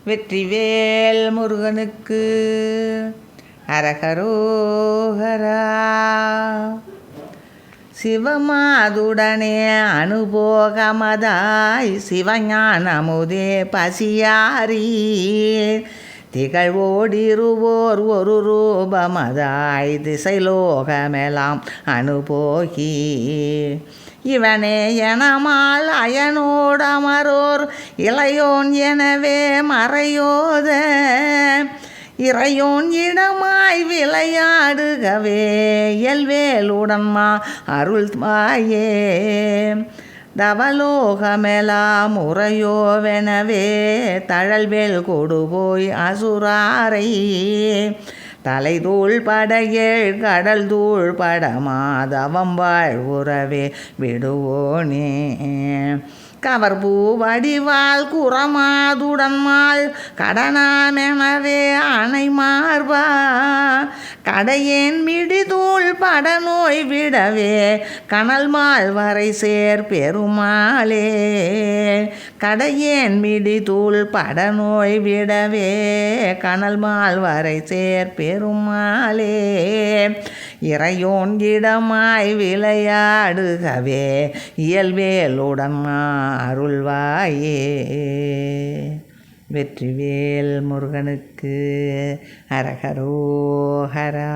வெற்றிவேல் முருகனுக்கு அரகரோகரா. சிவமாதுடனே அனுபோகமதாய் சிவஞானமுதே பசியாரி திகழ்வோடிருவோர் ஒரு ரூபமதாய் திசைலோகமெல்லாம் அனுபோகி இவனே எனமால் அயனோடமரோர் இளையோன் எனவே மறையோத இறையோன் இடமாய் விளையாடுகவே இயல்வேலுடன்மா அருள் மாயே தவலோகமெலாம் உறையோவெனவே தழல்வேல் கொடுபோய் அசுராரை தலைதூள் படையேழ் கடல் தூள் படமாதவம் வாழ்வுறவே விடுவோனே கவர்பூ வடிவால் குறமாதுடன்மாள் கடனாமெனவே அணை மார்பா கடையேன் மிடிதூள் படநோய் விடவே கனல்மாள் வரை சேர் பெருமாளே கடையேன் மிடிதூள் படநோய் விடவே கனல்மாள் வரை சேர் பெருமாளே இறையோன் இடமாய் விளையாடுகவே இயல்வேலுடன் அருள்வாயே. வெற்றிவேல் முருகனுக்கு அரகரோகரா.